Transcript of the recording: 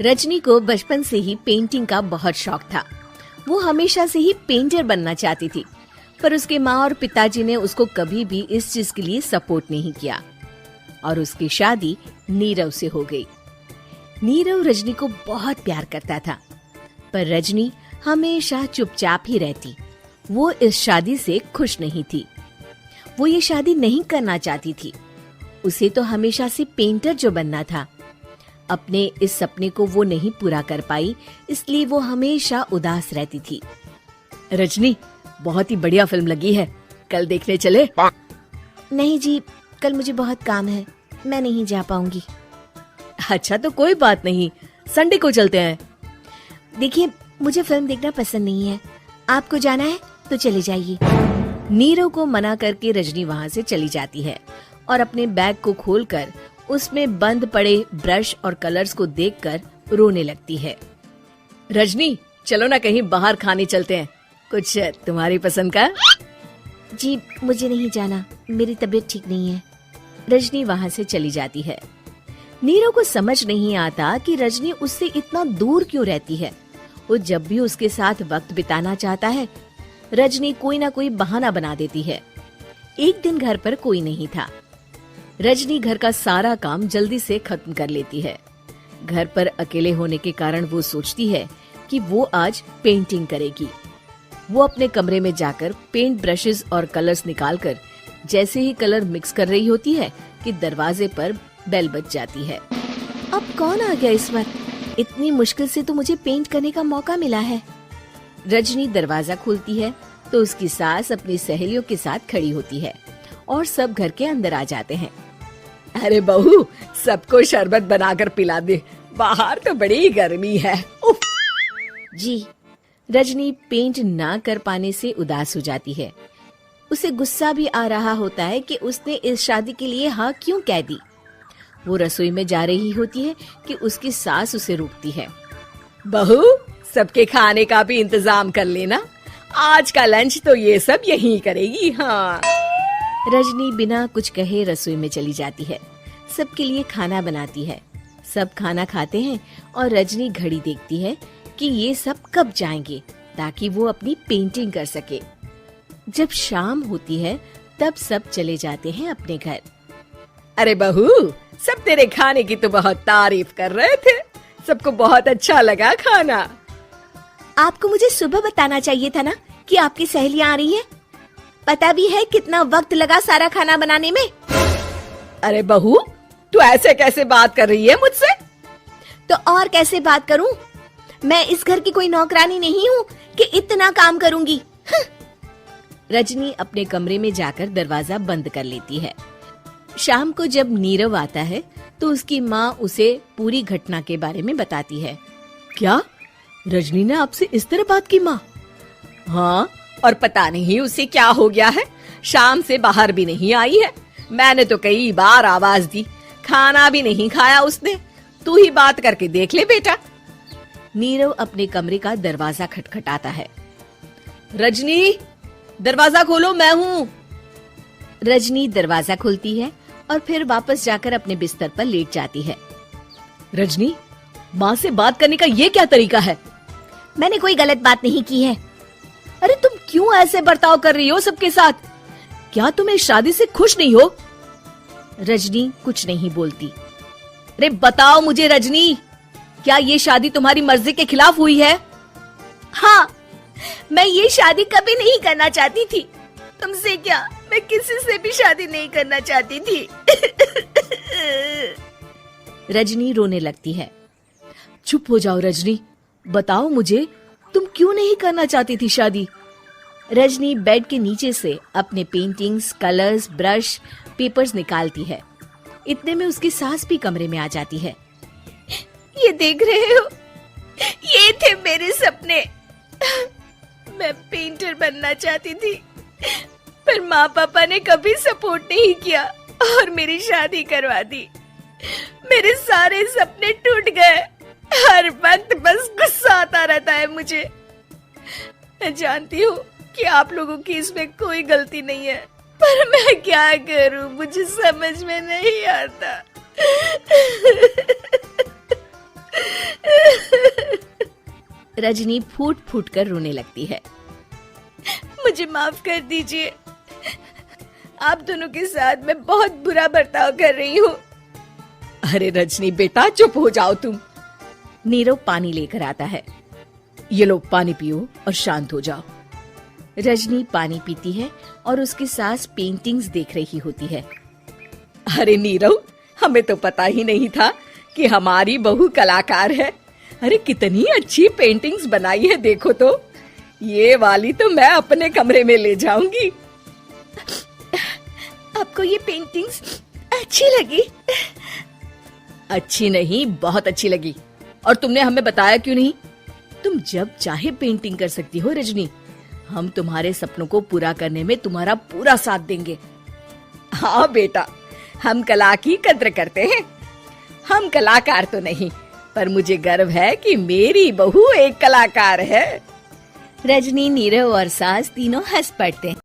रजनी को बचपन से ही पेंटिंग का बहुत शौक था। वो हमेशा से ही पेंटर बनना चाहती थी, पर उसके माँ और पिताजी ने उसको कभी भी इस चीज के लिए सपोर्ट नहीं किया और उसकी शादी नीरव से हो गई। नीरव रजनी को बहुत प्यार करता था, पर रजनी हमेशा चुपचाप ही रहती। वो इस शादी से खुश नहीं थी। वो ये शादी नहीं करना चाहती थी। उसे तो हमेशा से पेंटर जो बनना था। अपने इस सपने को वो नहीं पूरा कर पाई, इसलिए वो हमेशा उदास रहती थी। रजनी, बहुत ही बढ़िया फिल्म लगी है, कल देखने चले? नहीं जी, कल मुझे बहुत काम है, मैं नहीं जा पाऊंगी। अच्छा तो कोई बात नहीं, संडे को चलते हैं। देखिए, मुझे फिल्म देखना पसंद नहीं है। आपको जाना है तो चले जाइए। नीरव को मना करके रजनी वहाँ से चली जाती है और अपने बैग को खोलकर उसमें बंद पड़े ब्रश और कलर्स को देखकर रोने लगती है। रजनी, चलो ना कहीं बाहर खाने चलते हैं, कुछ तुम्हारी पसंद का। जी, मुझे नहीं जाना, मेरी तबीयत ठीक नहीं है। रजनी वहाँ से चली जाती है। नीरव को समझ नहीं आता कि रजनी उससे इतना दूर क्यों रहती है। वो जब भी उसके साथ वक्त बिताना चाहता है, रजनी कोई ना कोई बहाना बना देती है। एक दिन घर पर कोई नहीं था। रजनी घर का सारा काम जल्दी से खत्म कर लेती है। घर पर अकेले होने के कारण वो सोचती है कि वो आज पेंटिंग करेगी। वो अपने कमरे में जाकर पेंट ब्रशेस और कलर्स निकालकर जैसे ही कलर मिक्स कर रही होती है कि दरवाजे पर बेल बज जाती है। अब कौन आ गया इस वक्त? इतनी मुश्किल से तो मुझे पेंट करने का मौका मिला है। रजनी दरवाजा खोलती है तो उसकी सास अपनी सहेलियों के साथ खड़ी होती है और सब घर के अंदर आ जाते हैं। अरे बहू, सबको शरबत बनाकर पिला दे, बाहर तो बड़ी गर्मी है। उफ। जी। रजनी पेंट ना कर पाने से उदास हो जाती है। उसे गुस्सा भी आ रहा होता है कि उसने इस शादी के लिए हाँ क्यों कह दी। वो रसोई में जा रही होती है कि उसकी सास उसे रोकती है। बहू, सबके खाने का भी इंतजाम कर लेना, आज का लंच तो ये सब यहीं करेगी। हाँ। रजनी बिना कुछ कहे रसोई में चली जाती है। सबके लिए खाना बनाती है। सब खाना खाते हैं और रजनी घड़ी देखती है कि ये सब कब जाएंगे ताकि वो अपनी पेंटिंग कर सके। जब शाम होती है तब सब चले जाते हैं अपने घर। अरे बहू, सब तेरे खाने की तो बहुत तारीफ कर रहे थे, सबको बहुत अच्छा लगा खाना। आपको मुझे सुबह बताना चाहिए था ना कि आपकी सहेलियां आ रही हैं। पता भी है कितना वक्त लगा सारा खाना बनाने में। अरे बहू, तू ऐसे कैसे बात कर रही है मुझसे? तो और कैसे बात करूं? मैं इस घर की कोई नौकरानी नहीं हूँ कि इतना काम करूंगी। रजनी अपने कमरे में जाकर दरवाजा बंद कर लेती है। शाम को जब नीरव आता है तो उसकी माँ उसे पूरी घटना के बारे में बताती है। क्या रजनी ने आपसे इस तरह बात की माँ? हाँ, और पता नहीं उसे क्या हो गया है, शाम से बाहर भी नहीं आई है। मैंने तो कई बार आवाज दी, खाना भी नहीं खाया उसने। तू ही बात करके देख ले बेटा। नीरव अपने कमरे का दरवाजा खटखटाता है। रजनी, दरवाजा खोलो, मैं हूँ। रजनी दरवाजा खोलती है और फिर वापस जाकर अपने बिस्तर पर लेट जाती है। रजनी, माँ से बात करने का ये क्या तरीका है? मैंने कोई गलत बात नहीं की है। अरे तुम क्यों ऐसे बर्ताव कर रही हो सबके साथ? क्या तुम इस शादी से खुश नहीं हो? रजनी कुछ नहीं बोलती। अरे बताओ मुझे रजनी, क्या ये शादी तुम्हारी मर्जी के खिलाफ हुई है? हाँ, मैं ये शादी कभी नहीं करना चाहती थी। तुमसे क्या, मैं किसी से भी शादी नहीं करना चाहती थी। रजनी रोने लगती है। चुप हो जाओ रजनी, बताओ मुझे, तुम क्यों नहीं करना चाहती थी शादी? रजनी बेड के नीचे से अपने पेंटिंग्स, कलर्स, ब्रश, पेपर्स निकालती है। इतने में उसकी सास भी कमरे में आ जाती है। ये देख रहे हो, ये थे मेरे सपने। मैं पेंटर बनना चाहती थी, पर माँ पापा ने कभी सपोर्ट नहीं किया और मेरी शादी करवा दी। मेरे सारे सपने टूट गए। हर वक्त बस गुस्सा आता रहता है मुझे। मैं जानती हूँ कि आप लोगों की इसमें कोई गलती नहीं है, पर मैं क्या करूँ, मुझे समझ में नहीं आता। रजनी फूट फूट कर रोने लगती है। मुझे माफ कर दीजिए, आप दोनों के साथ मैं बहुत बुरा बर्ताव कर रही हूँ। अरे रजनी बेटा चुप हो जाओ तुम। नीरव पानी लेकर आता है। ये लो पानी पियो और शांत हो जाओ। रजनी पानी पीती है और उसकी सास पेंटिंग्स देख रही होती है। अरे नीरव, हमें तो पता ही नहीं था कि हमारी बहू कलाकार है। अरे कितनी अच्छी पेंटिंग्स बनाई है, देखो तो। ये वाली तो मैं अपने कमरे में ले जाऊंगी। आपको ये पेंटिंग्स अच्छी लगी? अच्छी नहीं, बहुत अच्छी लगी। और तुमने हमें बताया क्यों नहीं? तुम जब चाहे पेंटिंग कर सकती हो रजनी। हम तुम्हारे सपनों को पूरा करने में तुम्हारा पूरा साथ देंगे। हाँ बेटा, हम कला की कद्र करते हैं। हम कलाकार तो नहीं, पर मुझे गर्व है कि मेरी बहू एक कलाकार है। रजनी, नीरव और सास तीनों हंस पड़ते हैं।